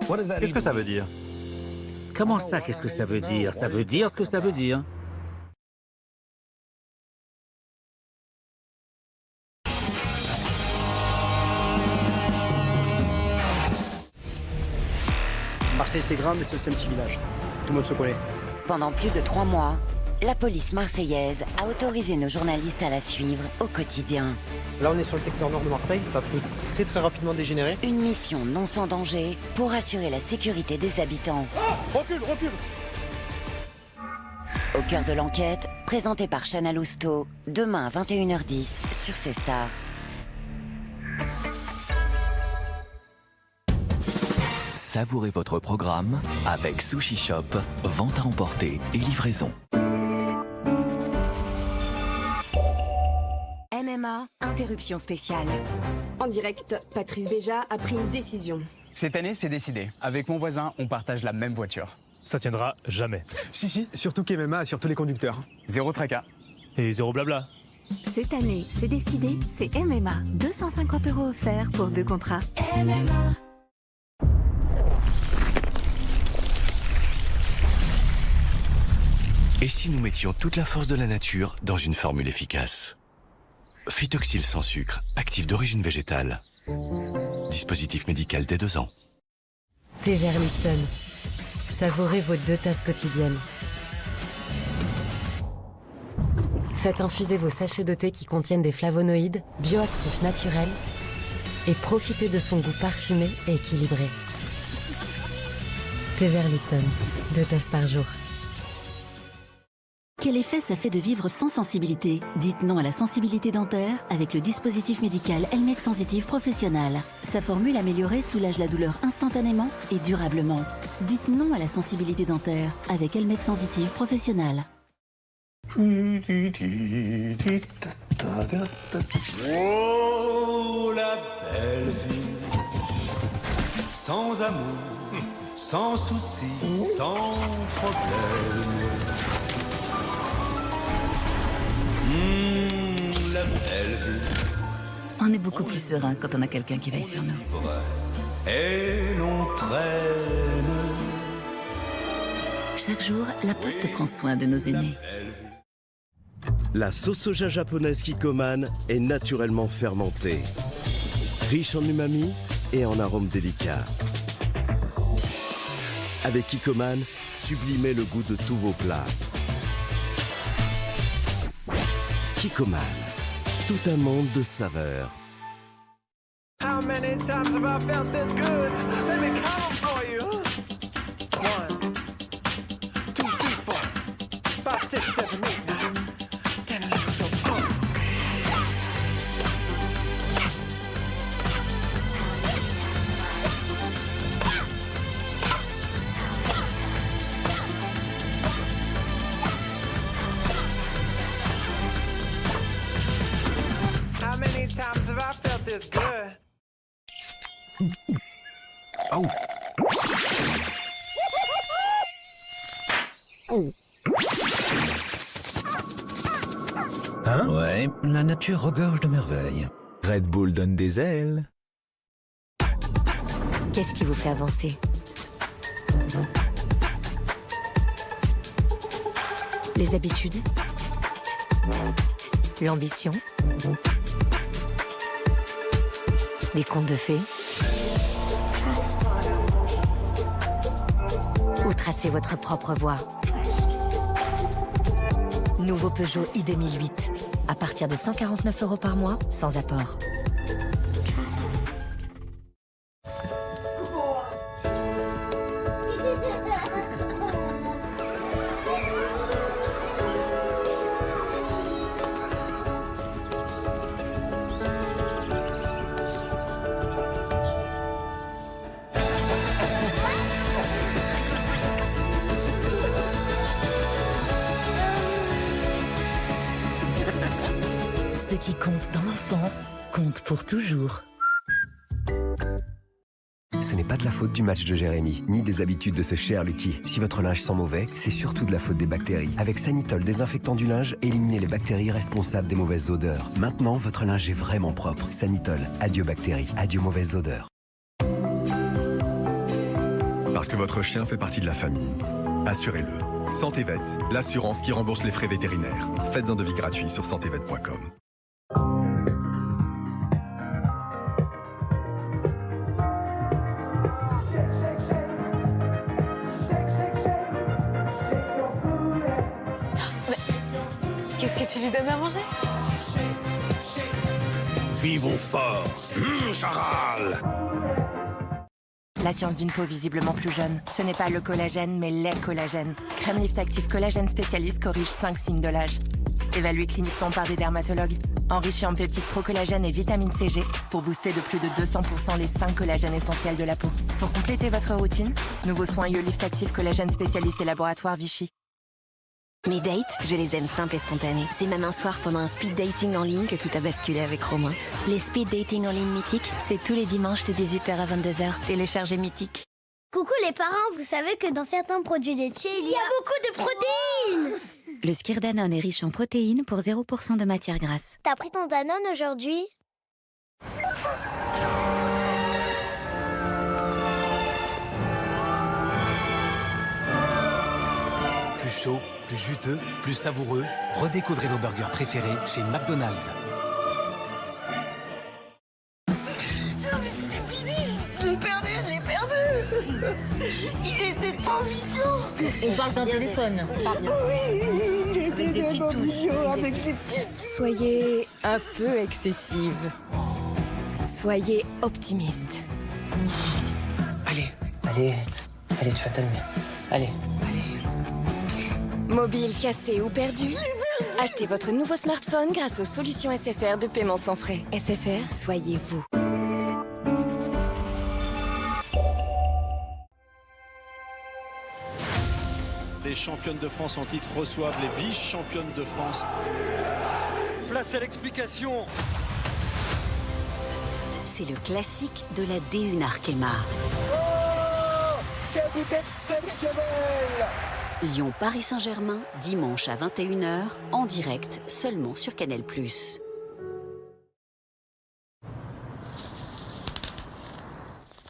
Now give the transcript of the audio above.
Qu'est-ce que ça veut dire? Comment ça, qu'est-ce que ça veut dire? Ça veut dire ce que ça veut dire. Marseille, c'est grand, mais c'est aussi un petit village. Tout le monde se connaît. Pendant plus de 3 mois, la police marseillaise a autorisé nos journalistes à la suivre au quotidien. Là, on est sur le secteur nord de Marseille. Ça peut très rapidement dégénérer. Une mission non sans danger pour assurer la sécurité des habitants. Ah, recule. Au cœur de l'enquête, présentée par Chana Lousteau, demain à 21h10 sur C-Star. Savourez votre programme avec Sushi Shop, vente à emporter et livraison. MMA, interruption spéciale. En direct, Patrice Béja a pris une décision. Cette année, c'est décidé. Avec mon voisin, on partage la même voiture. Ça tiendra jamais. Si, surtout qu'MMA assure tous les conducteurs. Zéro tracas. Et zéro blabla. Cette année, c'est décidé, c'est MMA. 250 € offerts pour 2 contrats. MMA. Et si nous mettions toute la force de la nature dans une formule efficace? Phytoxyl sans sucre, actif d'origine végétale. Dispositif médical dès 2 ans. Thé vert Lipton. Savourez vos 2 tasses quotidiennes. Faites infuser vos sachets de thé qui contiennent des flavonoïdes, bioactifs naturels, et profitez de son goût parfumé et équilibré. Thé vert Lipton. 2 tasses par jour. Quel effet ça fait de vivre sans sensibilité? Dites non à la sensibilité dentaire avec le dispositif médical Elmec Sensitive Professionnal. Sa formule améliorée soulage la douleur instantanément et durablement. Dites non à la sensibilité dentaire avec Elmec Sensitive Professionnal. Oh, la belle vie, sans amour, sans soucis, sans problème. La belle vie. On est beaucoup plus serein quand on a quelqu'un qui veille sur nous. Et l'on traîne. Chaque jour, la Poste prend soin de nos aînés. La sauce soja japonaise Kikkoman est naturellement fermentée, riche en umami et en arômes délicats. Avec Kikkoman, sublimez le goût de tous vos plats. Kikkoman, tout un monde de saveurs. How many times have I felt this good? Let me count for you. 1, 2, 3, 4, 5, 6, 7, 8, 9, 10, 11, 12. How many times have I felt this good? Oh. Hein? Ouais, la nature regorge de merveilles. Red Bull donne des ailes. Qu'est-ce qui vous fait avancer? Les habitudes? L'ambition? Les contes de fées? Ou tracer votre propre voie? Nouveau Peugeot i2008. À partir de 149 € par mois, sans apport. Ce qui compte dans l'enfance compte pour toujours. Ce n'est pas de la faute du match de Jérémy, ni des habitudes de ce cher Lucky. Si votre linge sent mauvais, c'est surtout de la faute des bactéries. Avec Sanitol désinfectant du linge, éliminez les bactéries responsables des mauvaises odeurs. Maintenant, votre linge est vraiment propre. Sanitol, adieu bactéries, adieu mauvaises odeurs. Parce que votre chien fait partie de la famille. Assurez-le. SantéVet, l'assurance qui rembourse les frais vétérinaires. Faites un devis gratuit sur santévet.com. Qu'est-ce que tu lui donnes à manger? Vivons fort. Charal. La science d'une peau visiblement plus jeune. Ce n'est pas le collagène, mais les collagènes. Crème Lift Active Collagène Spécialiste corrige 5 signes de l'âge. Évalué cliniquement par des dermatologues. Enrichi en peptides pro-collagène et vitamine CG pour booster de plus de 200% les 5 collagènes essentiels de la peau. Pour compléter votre routine, nouveau soin Yo Lift Active Collagène Spécialiste et laboratoire Vichy. Mes dates, je les aime simples et spontanées. C'est même un soir pendant un speed dating en ligne que tout a basculé avec Romain. Les speed dating en ligne mythiques, c'est tous les dimanches de 18h à 22h. Téléchargez Mythique. Coucou les parents, vous savez que dans certains produits laitiers, il y a beaucoup de protéines. Le skyr Danone est riche en protéines pour 0% de matière grasse. T'as pris ton Danone aujourd'hui? Plus chaud, plus juteux, plus savoureux, redécouvrez vos burgers préférés chez McDonald's. Non mais c'est fini! Je l'ai perdu! Il était trop mignon! On parle d'un téléphone. Oui, il était bien mignon avec ses petites... Soyez un peu excessive. Soyez optimiste. Allez, tu vas t'allumer. Allez. Mobile, cassé ou perdu? Achetez votre nouveau smartphone grâce aux solutions SFR de paiement sans frais. SFR, soyez vous. Les championnes de France en titre reçoivent les vice-championnes de France. Place à l'explication. C'est le classique de la D1 Arkema. Oh, quel but exceptionnel! Lyon-Paris Saint-Germain, dimanche à 21h, en direct seulement sur Canal+.